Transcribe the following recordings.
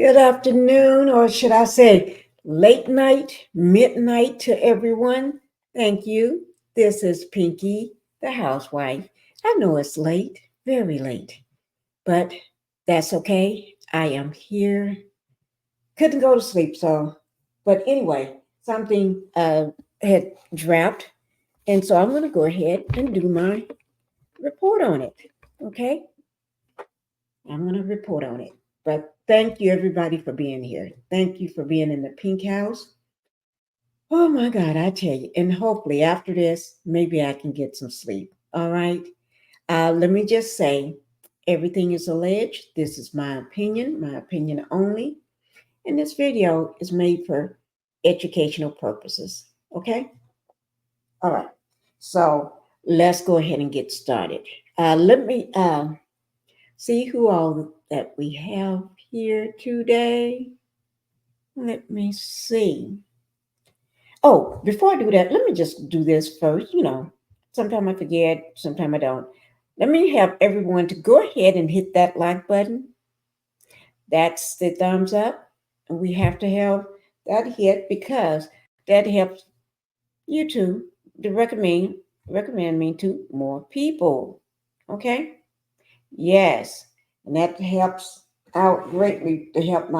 Good afternoon, or should I say late night, midnight to everyone. Thank you. This is Pinkie, the housewife. I know it's late, very late, but that's okay. I am here. Couldn't go to sleep, but anyway, something had dropped, and so I'm going to go ahead and do my report on it. Okay? I'm going to report on it. But thank you, everybody, for being here. Thank you for being in the pink house. Oh my God, I tell you. And hopefully, after this, maybe I can get some sleep. All right. Let me just say everything is alleged. This is my opinion only. And this video is made for educational purposes. Okay. All right. So let's go ahead and get started. Let me see who all that we have here today. Let me see. Oh, before I do that, let me just do this first. Sometimes I forget, sometimes I don't. Let me have everyone to go ahead and hit that like button. That's the thumbs up. And we have to have that hit because that helps YouTube to recommend me to more people. Okay? Yes. And that helps out greatly to help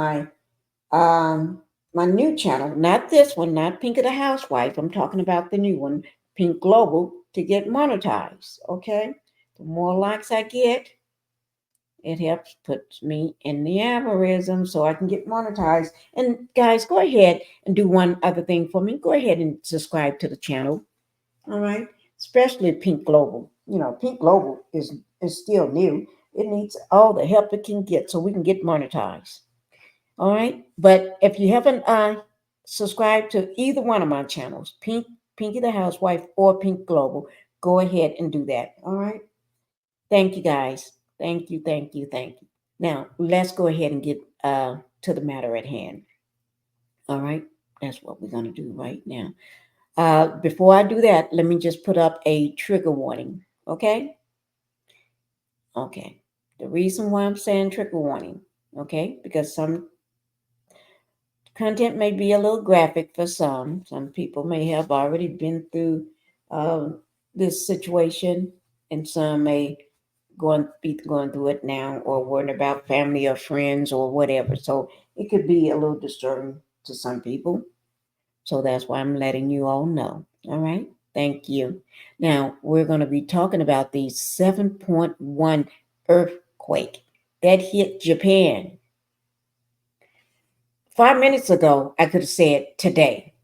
um my new channel, not this one, not Pink of the Housewife. I'm talking about the new one, Pink Global, to get monetized. Okay. The more likes I get, it helps put me in the algorithm so I can get monetized. And guys, go ahead and do one other thing for me. Go ahead and subscribe to the channel. All right. Especially Pink Global. Pink Global is still new. It needs all the help it can get so we can get monetized. All right. But if you haven't subscribed to either one of my channels, Pinkie the Housewife or Pink Global, go ahead and do that. All right. Thank you guys. Thank you, thank you, thank you. Now let's go ahead and get to the matter at hand. All right. That's what we're gonna do right now. Before I do that, let me just put up a trigger warning. Okay? Okay. The reason why I'm saying trigger warning, okay, because some content may be a little graphic for some. Some people may have already been through um, this situation, and some may be going through it now, or worrying about family or friends or whatever. So it could be a little disturbing to some people. So that's why I'm letting you all know. All right. Thank you. Now we're going to be talking about the 7.1 earthquake that hit Japan. 5 minutes ago, I could have said today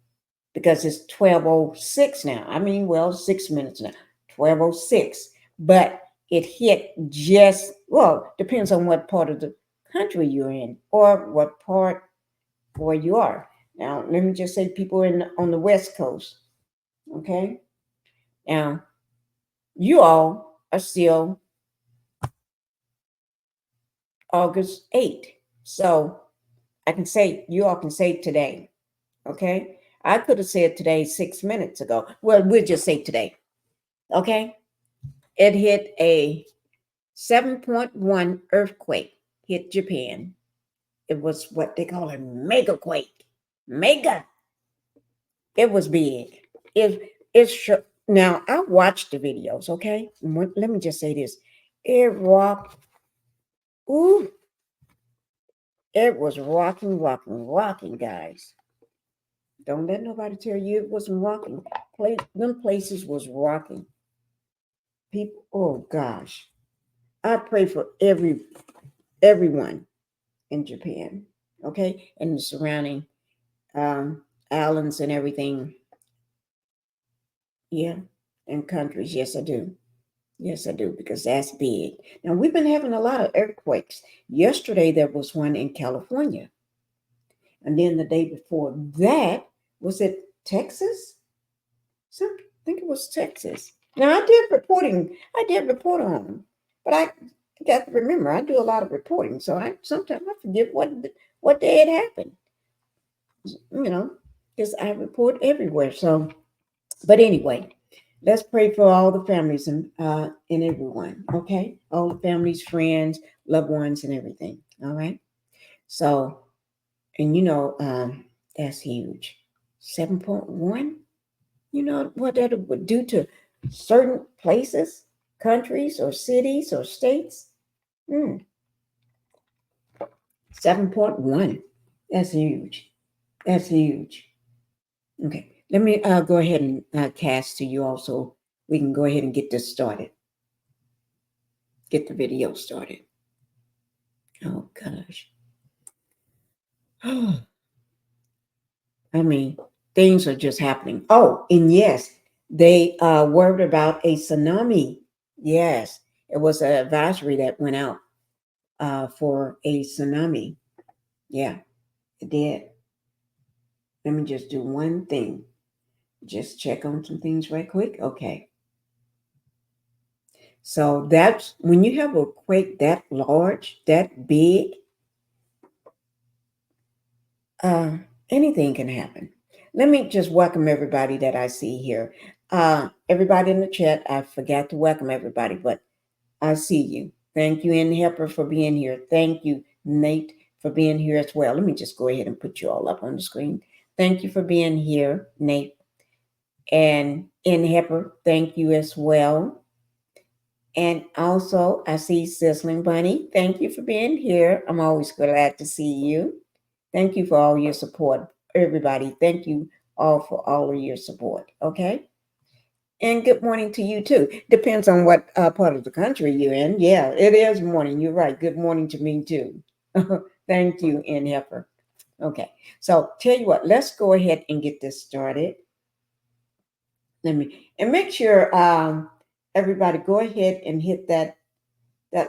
because it's 12:06 now. I mean, well, 6 minutes now, 12:06. But it hit just, well, depends on what part of the country you're in or what part where you are. Now, let me just say people on the West Coast, okay? Now, you all are still August 8th. So I can say, you all can say today, okay? I could have said today 6 minutes ago. Well, we'll just say today, okay? It hit a 7.1 earthquake, hit Japan. It was what they call a megaquake. Mega. It was big. It's now I watched the videos, okay? Let me just say this. It rocked. Ooh, it was rocking, rocking, rocking, guys. Don't let nobody tell you it wasn't rocking. Them places was rocking. People, oh gosh. I pray for everyone in Japan, okay? And the surrounding um, islands and everything. Yeah, and countries. Yes, I do. Yes, I do, because that's big. Now, we've been having a lot of earthquakes. Yesterday, there was one in California. And then the day before that, was it Texas? I think it was Texas. Now, I did report on them. But I got to remember, I do a lot of reporting. So sometimes I forget what day it happened. You know, because I report everywhere. So, but anyway, let's pray for all the families and everyone. Okay, all the families, friends, loved ones, and everything. All right. So And that's huge. 7.1. You know what that would do to certain places, countries, or cities or states? Mm, 7.1. That's huge. That's huge. Okay. Let me go ahead and cast to you also. We can go ahead and get this started. Get the video started. Oh, gosh. I mean, things are just happening. Oh, and yes, they worried about a tsunami. Yes, it was an advisory that went out for a tsunami. Yeah, it did. Let me just do one thing. Just check on some things right quick. Okay. So that's when you have a quake that large, that big, uh, anything can happen. Let me just welcome everybody that I see here. Everybody in the chat, I forgot to welcome everybody, but I see you. Thank you, N. Hepper, for being here. Thank you, Nate, for being here as well. Let me just go ahead and put you all up on the screen. Thank you for being here, Nate. And N. Hepper, thank you as well. And also, I see Sizzling Bunny. Thank you for being here. I'm always glad to see you. Thank you for all your support, everybody. Thank you all for all of your support. Okay. And good morning to you too. Depends on what part of the country you're in. Yeah, it is morning. You're right. Good morning to me too. Thank you, N. Heifer. Okay. So tell you what, let's go ahead and get this started. Let me and make sure everybody go ahead and hit that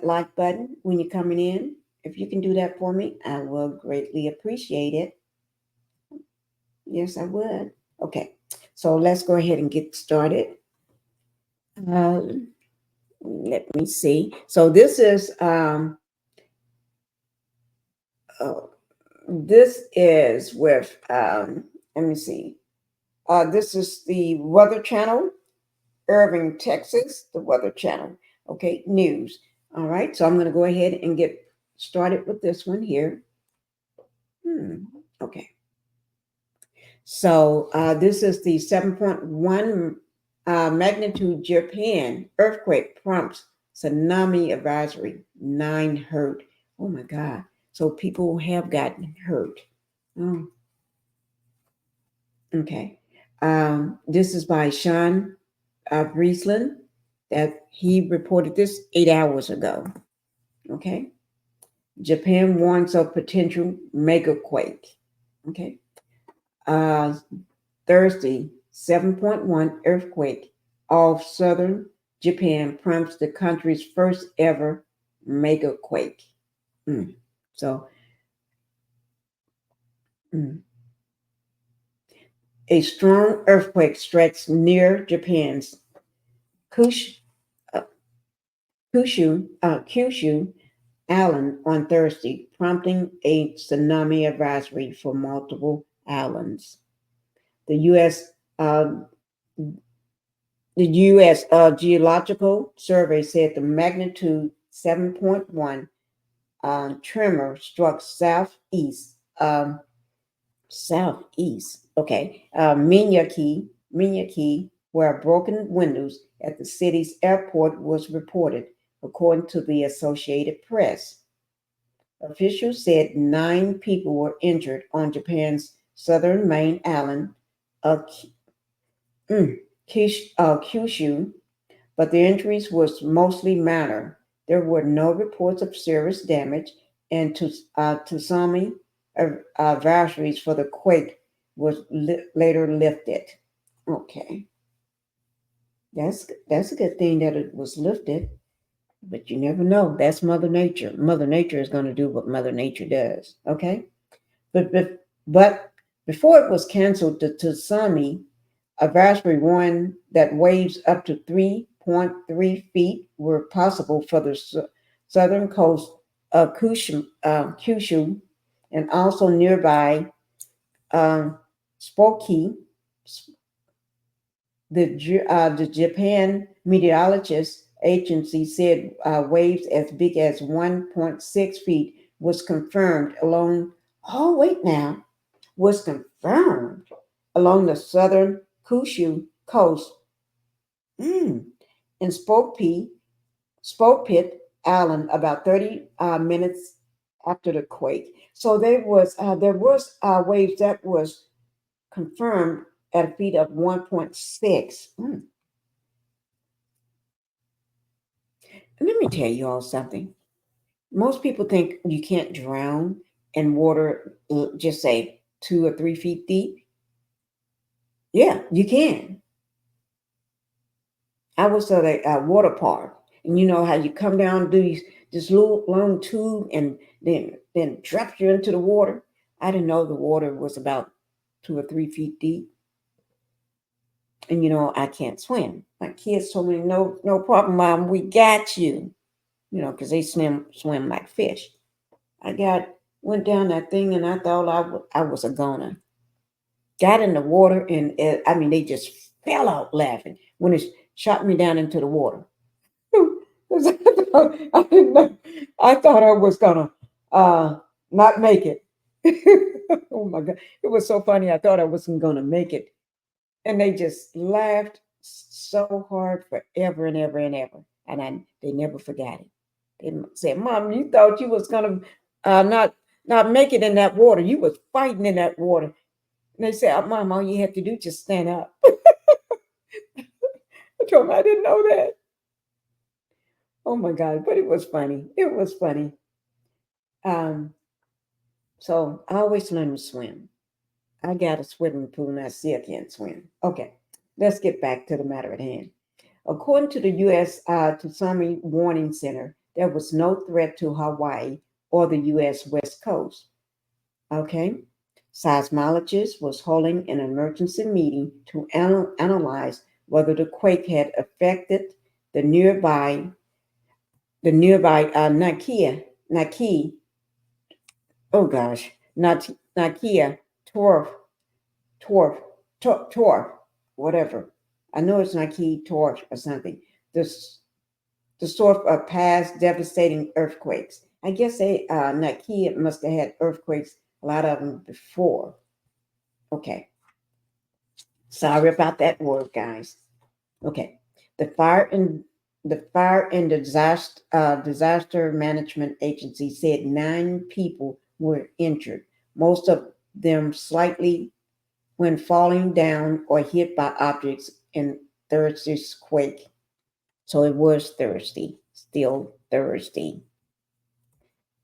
like button when you're coming in. If you can do that for me, I will greatly appreciate it. Yes, I would. Okay, so let's go ahead and get started. Uh, Let me see. So uh, this is with let me see. This is the Weather Channel, Irving, Texas, the Weather Channel. Okay, news. All right, so I'm going to go ahead and get started with this one here. Okay. So this is the 7.1 magnitude Japan earthquake prompts tsunami advisory. 9 hurt. Oh my God. So people have gotten hurt. Oh, okay. This is by Sean Breslin that he reported this 8 hours ago. Okay. Japan warns of potential megaquake. Okay. Uh, Thursday, 7.1 earthquake off southern Japan prompts the country's first ever megaquake. Mm. So, mm. A strong earthquake strikes near Japan's Kush, uh, Kyushu Island on Thursday, prompting a tsunami advisory for multiple islands. The U.S. Uh, The U.S. Geological Survey said the magnitude 7.1 tremor struck southeast. Okay, Minaki, where broken windows at the city's airport was reported, according to the Associated Press. Officials said 9 people were injured on Japan's southern main island of Kyushu, but the injuries was mostly minor. There were no reports of serious damage, and tsunami advisories for the quake was later lifted. Okay, that's a good thing that it was lifted, but you never know. That's Mother Nature. Mother Nature is going to do what Mother Nature does. Okay, but before it was canceled, the tsunami advisory warned that waves up to 3.3 feet were possible for the southern coast of Kyushu and also nearby Spokane. The Japan Meteorologist Agency said waves as big as 1.6 feet was confirmed along Oh, wait now, was confirmed along the southern Kyushu coast mm, in Spokepit Island about 30 minutes after the quake. So there was waves that was confirmed at a speed of 1.6. Let me tell you all something. Most people think you can't drown in water, just say 2 or 3 feet deep. Yeah, you can. I was at a water park, and you know how you come down, do this little long tube, and then drops you into the water. I didn't know the water was about 2 or 3 feet deep, and you know I can't swim. My kids told me, no problem, mom, we got you. You know, because they swim like fish. I went down that thing, and I thought I was a goner. Got in the water, and I mean they just fell out laughing when it shot me down into the water. 'Cause I didn't know. I thought I was gonna uh, not make it. Oh my god, it was so funny. I thought I wasn't gonna make it, and they just laughed so hard forever and ever and ever, and they never forgot it. They said, "Mom, you thought you was gonna not make it in that water. You was fighting in that water." And they said, "Mom, all you have to do is just stand up." I told them I didn't know that. Oh my god, but it was funny. It was funny. Um, so I always learn to swim. I got a swimming pool and I still can't swim. Okay, let's get back to the matter at hand. According to the U.S. Tsunami Warning Center, there was no threat to Hawaii or the U.S. West Coast. Okay, seismologists was holding an emergency meeting to analyze whether the quake had affected the nearby Naki, oh gosh, Nakia Torf, Torf, Torf, whatever. I know it's Naki Torf or something. This the sort of past devastating earthquakes. I guess Nakia must have had earthquakes, a lot of them before. Okay, sorry about that word, guys. Okay, the fire and disaster management agency said 9 people were injured, most of them slightly when falling down or hit by objects in Thursday's quake. So it was Thursday, still Thursday.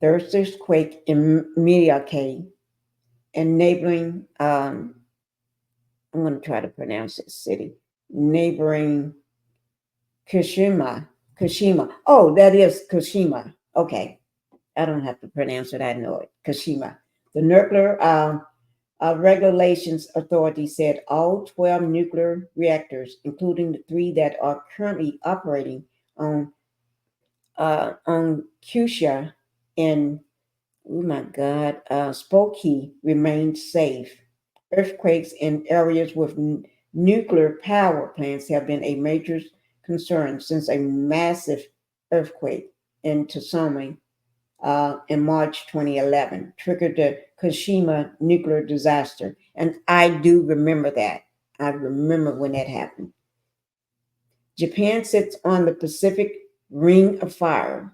Thursday's quake in Megaquake and neighboring, I'm going to try to pronounce this city, neighboring Kashima. Oh, that is Kashima. Okay. I don't have to pronounce it. I know it. Kashima. The nuclear regulations authority said all 12 nuclear reactors, including the 3 that are currently operating on Kyushu and oh my God, Spokane, remain safe. Earthquakes in areas with nuclear power plants have been a major concern since a massive earthquake in Tsunami in March 2011 triggered the Fukushima nuclear disaster. And I do remember that. I remember when that happened. Japan sits on the Pacific Ring of Fire,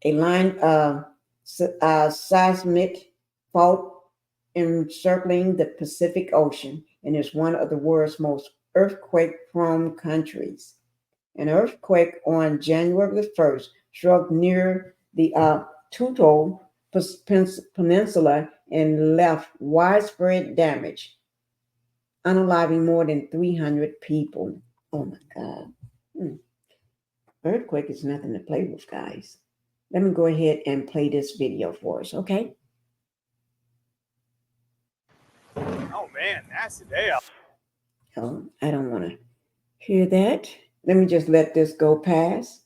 a line of seismic fault encircling the Pacific Ocean, and is one of the world's most earthquake-prone countries. An earthquake on January the 1st struck near the Tuto Peninsula and left widespread damage, unaliving more than 300 people. Oh my God. Hmm. Earthquake is nothing to play with, guys. Let me go ahead and play this video for us, okay? Oh man, nasty day out. Oh, I don't want to hear that. Let me just let this go past,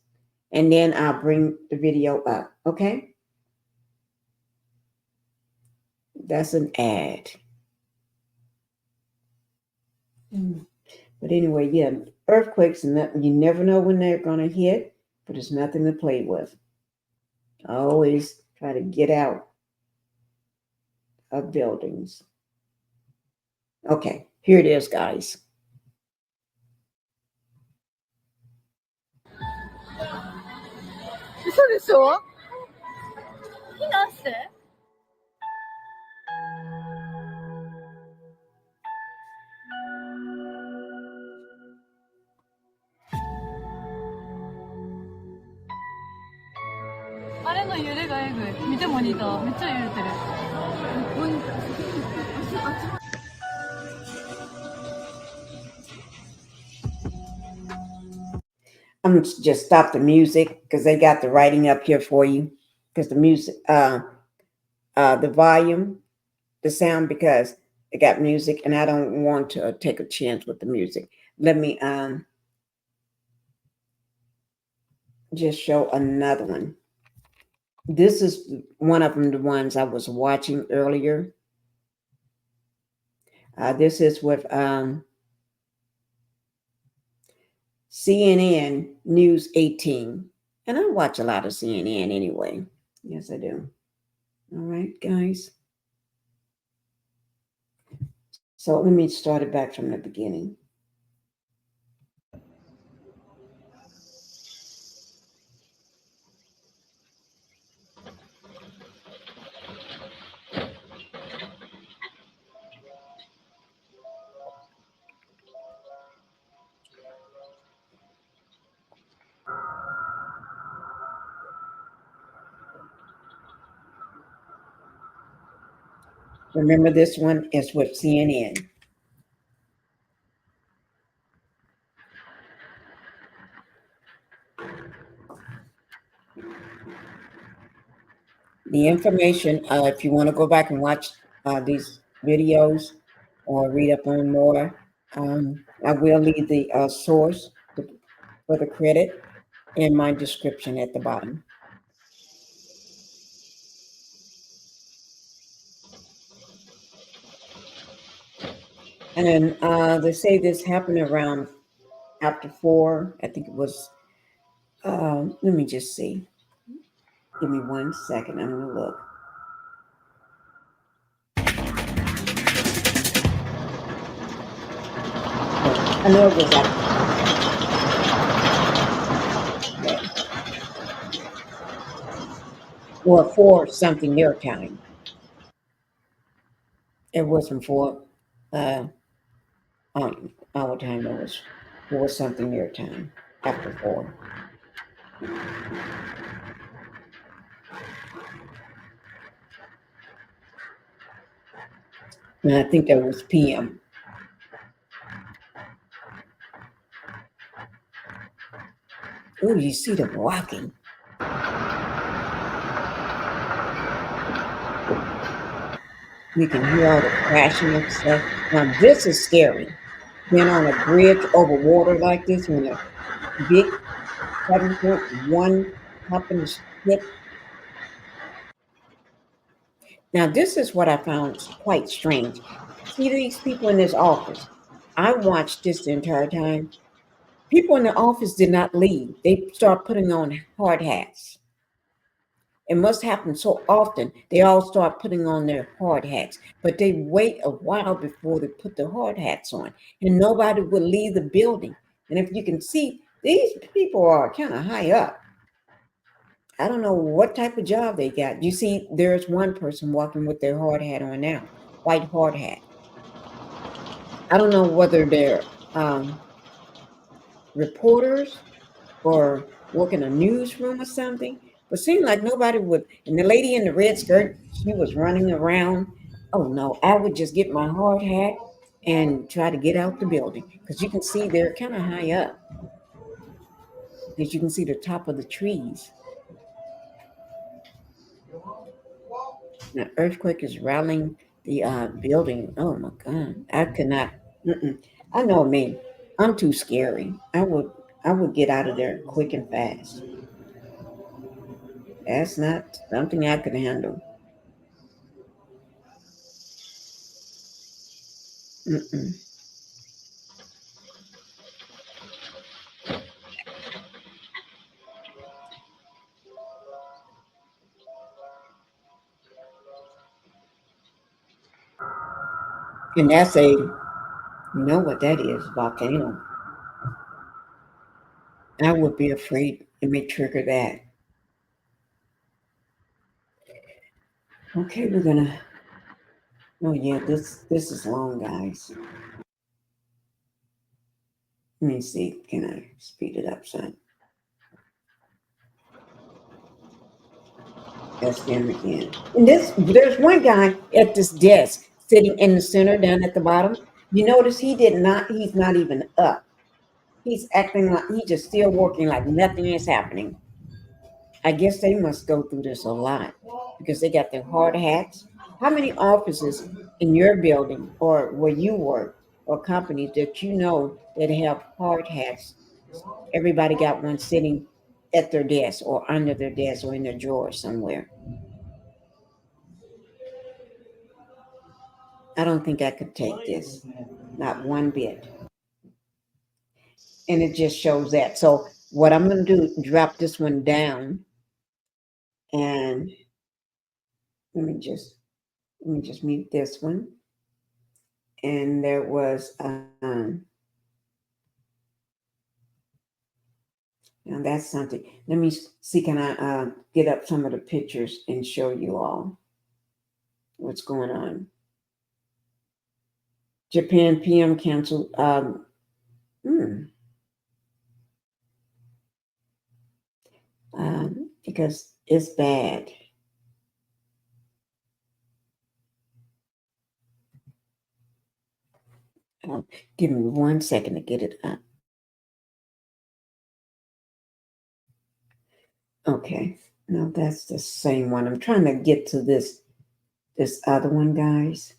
and then I'll bring the video up, okay? That's an ad. But anyway, yeah, earthquakes, you never know when they're going to hit, but it's nothing to play with. I always try to get out of buildings. Okay, here it is, guys. 嘘でしょ？避難して。あれの揺れがえぐい。見てモニター。めっちゃ揺れてる。モニター。I'm gonna just stop the music because they got the writing up here for you. Because the music, the volume, the sound, because it got music, and I don't want to take a chance with the music. Let me just show another one. This is one of them, the ones I was watching earlier. This is with CNN News 18. And I watch a lot of CNN anyway. Yes, I do. All right, guys. So let me start it back from the beginning. Remember, this one is with CNN. The information, if you want to go back and watch these videos or read up on more, I will leave the source for the credit in my description at the bottom. And they say this happened around after 4. I think it was, let me just see. Give me 1 second. I'm going to look. I know it was after. Or 4 something their time. It wasn't 4 our time. It was 4 something their time after 4. And I think that was PM. Oh, you see them walking. You can hear all the crashing and stuff. Now, this is scary. Being on a bridge over water like this when a big 7.1 happened to hit. Now, this is what I found quite strange. See these people in this office? I watched this the entire time. People in the office did not leave. They start putting on hard hats. It must happen so often. They all start putting on their hard hats, but they wait a while before they put the hard hats on, and nobody will leave the building. And if you can see, these people are kind of high up. I don't know what type of job they got. You see, there's one person walking with their hard hat on now, white hard hat. I don't know whether they're reporters or work in a newsroom or something, but seemed like nobody would. And the lady in the red skirt, she was running around. Oh no, I would just get my hard hat and try to get out the building because you can see they're kind of high up. As you can see the top of the trees. The earthquake is rattling the building. Oh my God, I could not. I know me. I'm too scary. I would get out of there quick and fast. That's not something I could handle. Mm-mm. And that's a, you know what that is, volcano. I would be afraid it may trigger that. Okay, we're gonna. Oh yeah, this is long, guys. Let me see. Can I speed it up, son? That's them again. And there's one guy at this desk sitting in the center down at the bottom. You notice he's not even up. He's acting like he's just still working like nothing is happening. I guess they must go through this a lot because they got their hard hats. How many offices in your building or where you work or companies that you know that have hard hats? Everybody got one sitting at their desk or under their desk or in their drawer somewhere. I don't think I could take this, not one bit. And it just shows that. So what I'm going to do, drop this one down, and let me just mute this one. And there was now that's something. Let me see. Can I get up some of the pictures and show you all what's going on? Japan PM canceled. Because it's bad. Give me 1 second to get it up. Okay, no, that's the same one. I'm trying to get to this other one, guys.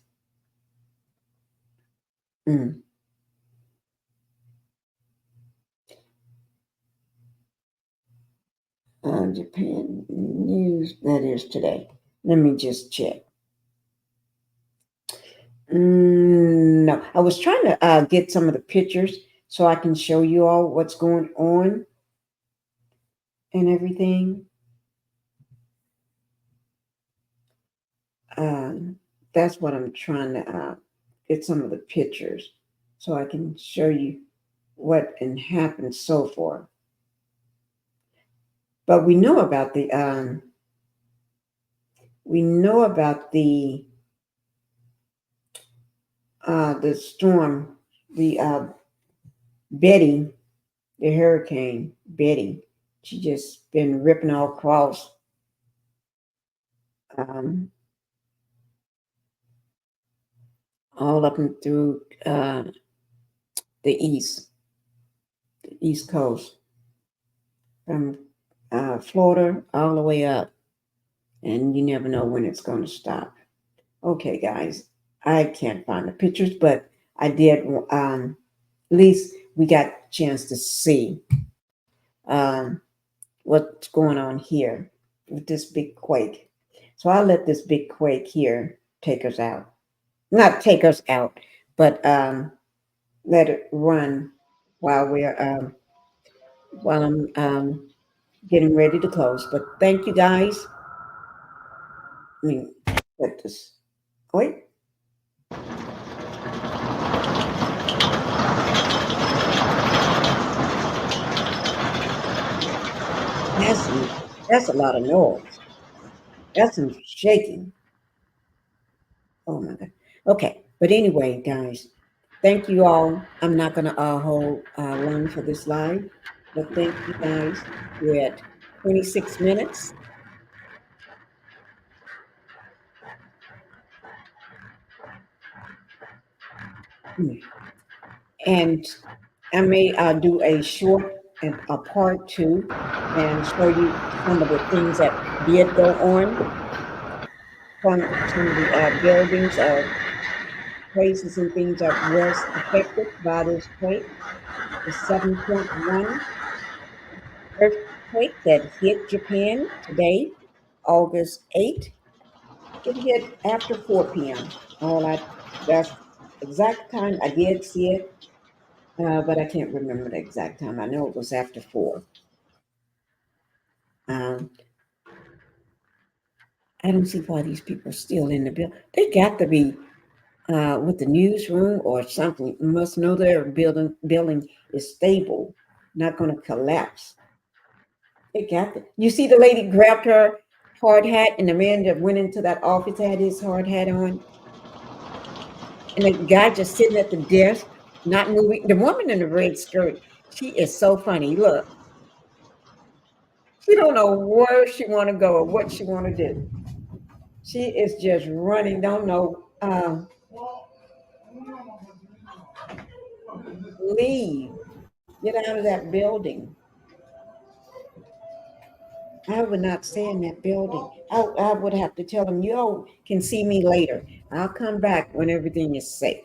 Japan news, that is today. Let me just check. No, I was trying to get some of the pictures so I can show you all what's going on and everything. That's what I'm trying to get some of the pictures so I can show you what and happened so far. But we know about the storm, the Betty, the hurricane Betty. She just been ripping all across all up and through the East Coast, from Florida all the way up, and you never know when it's going to stop. Okay, guys, I can't find the pictures, but I did. At least we got a chance to see what's going on here with this big quake. So I'll let this big quake here take us out. Not take us out, but let it run while I'm getting ready to close. But thank you guys. I mean, let this wait. That's a lot of noise. That's some shaking. Oh my God. Okay, but anyway, guys, thank you all. I'm not gonna hold long for this live, but thank you guys. We're at 26 minutes. And I may do a short and a part two and show you some of the things that did go on, some of the buildings, places and things that was affected by this quake. The 7.1 earthquake that hit Japan today, August 8th. It hit after 4 p.m. That's exact time I did see it, but I can't remember the exact time. I know it was after 4. Um, I don't see why these people are still in the building. They got to be with the newsroom or something. You must know their building is stable, not going to collapse. They got it. You see, the lady grabbed her hard hat, and the man that went into that office had his hard hat on, and the guy just sitting at the desk, not moving. The woman in the red skirt, she is so funny. Look, she don't know where she want to go or what she want to do. She is just running. Don't know. Leave. Get out of that building. I would not stay in that building. I would have to tell them, you can see me later. I'll come back when everything is safe.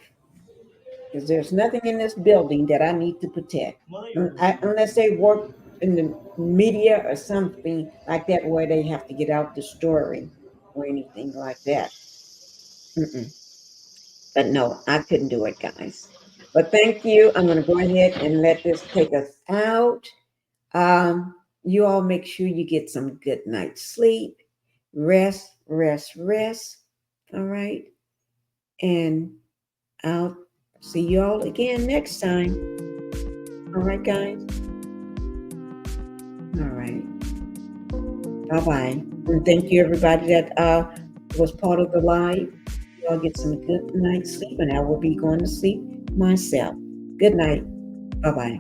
Because there's nothing in this building that I need to protect. Unless they work in the media or something like that where they have to get out the story or anything like that. Mm-mm. But no, I couldn't do it, guys. But thank you. I'm going to go ahead and let this take us out. You all make sure you get some good night's sleep. Rest, rest, rest. All right. And I'll see you all again next time. All right, guys. All right. Bye-bye. And thank you, everybody that was part of the live. Y'all get some good night's sleep, and I will be going to sleep myself. Good night. Bye-bye.